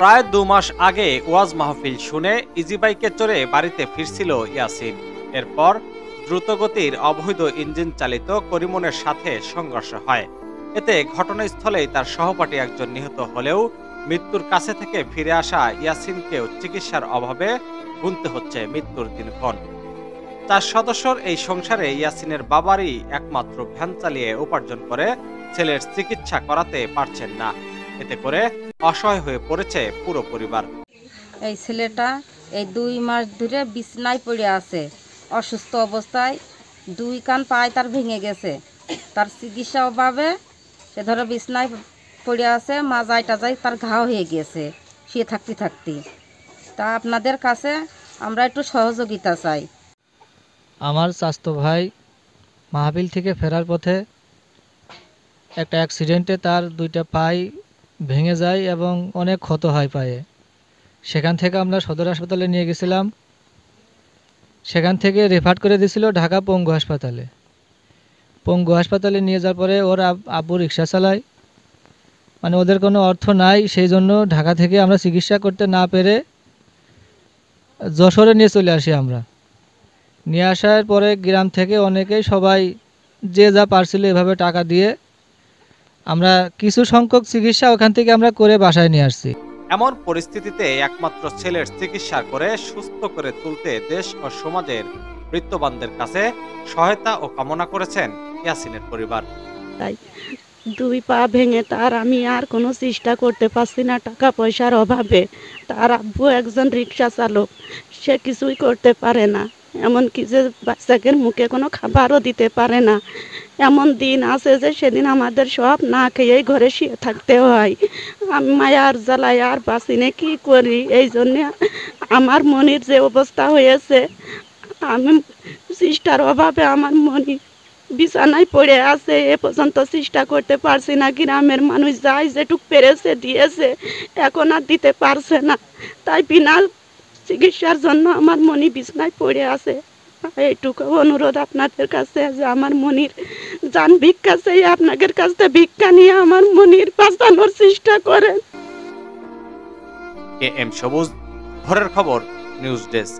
প্রায় 2 মাস আগে ওয়াজ মাহফিল শুনে ইজি বাইকে চড়ে বাড়িতে ফিরছিল ইয়াসিন। এরপর দ্রুতগতির অবৈধ ইঞ্জিন চালিত করিমনের সাথে সংঘর্ষ হয়। এতে ঘটনাস্থলেই তার সহপাঠী একজন নিহত হলেও মৃত্যুর কাছে থেকে ফিরে আসা ইয়াসিনকেও চিকিৎসার অভাবে গুনতে হচ্ছে মৃত্যুর দিনক্ষণ। 4 সদস্যর এই সংসারে ইয়াসিনের বাবারই একমাত্র ভ্যান চালিয়ে উপার্জন করে ছেলের চিকিৎসা করাতে পারছেন না। এতে করে অসহায় হয়ে পড়েছে পুরো পরিবার। এই ছেলেটা এই 2 মাস ধরে বিছনায় পড়ে আছে, অসুস্থ অবস্থায়। 2 কান পায়ে তার ভেঙে গেছে, তার চিকিৎসা অভাবে সে ধরো বিছনায় পড়ে আছে, মাজায় টাজায় তার ঘা হয়ে গিয়েছে শুয়ে থাকতে। তা আপনাদের কাছে আমরা একটু সহযোগিতা চাই। আমার চাচতো ভাই মাহফিল থেকে ফেরার পথে একটা অ্যাক্সিডেন্টে তার 2টা পাই ভেঙে যায় এবং অনেক ক্ষত হয় পায়ে। সেখান থেকে আমরা সদর হাসপাতালে নিয়ে গেছিলাম। সেখান থেকে রেফার করে দিয়েছিল ঢাকা পঙ্গু হাসপাতালে। পঙ্গু হাসপাতালে নিয়ে যাওয়ার পরে ওর আব্বু রিক্সা চালায়, মানে ওদের কোনো অর্থ নাই, সেই জন্য ঢাকা থেকে আমরা চিকিৎসা করতে না পেরে যশোরে নিয়ে চলে আসি। আমরা নিয়ে আসার পরে গ্রাম থেকে অনেকেই সবাই যে যা পারছিল এভাবে টাকা দিয়ে আমরা কিছু সংখ্যক চিকিৎসা ওখান থেকে আমরা করে বাসায় নিয়ে আসছি। এমন পরিস্থিতিতে একমাত্র ছেলের চিকিৎসা করে সুস্থ করে তুলতে দেশ ও সমাজের বৃত্তবানদের কাছে সহায়তা ও কামনা করেছেন ইয়াসিনের পরিবার। তাই 2 পা ভেঙে তার আমি আর কোনো চেষ্টা করতে পারছি না টাকা পয়সার অভাবে। তার আব্বু একজন রিক্সা চালক, সে কিছুই করতে পারে না, এমনকি যে বাচ্চাকে মুখে কোনো খাবারও দিতে পারে না। এমন দিন আছে যে সেদিন আমাদের সব না খেয়েই ঘরে শুয়ে থাকতে হয়। আমি মায়ার জ্বালায় আর বাঁচিনে কী করি। এই জন্যে আমার মনির যে অবস্থা হয়েছে, আমি চেষ্টার অভাবে আমার মনি বিছানায় পড়ে আছে। এ পর্যন্ত চেষ্টা করতে পারছি না। গ্রামের মানুষ যাই যেটুক পেরেছে দিয়েছে, এখন আর দিতে পারছে না। তাই বিনা চিকিৎসার জন্য আমার মনি বিছানায় পড়ে আছে। এইটুকু অনুরোধ আপনাদের কাছে যে আমার মনির জান ভিক্ষা চাই, আপনাদের কাছে ভিক্ষা নিয়ে আমার মনির বাঁচানোর চেষ্টা করেন। KM সবুজ, ভোরের খবর, নিউজ ডেস্ক।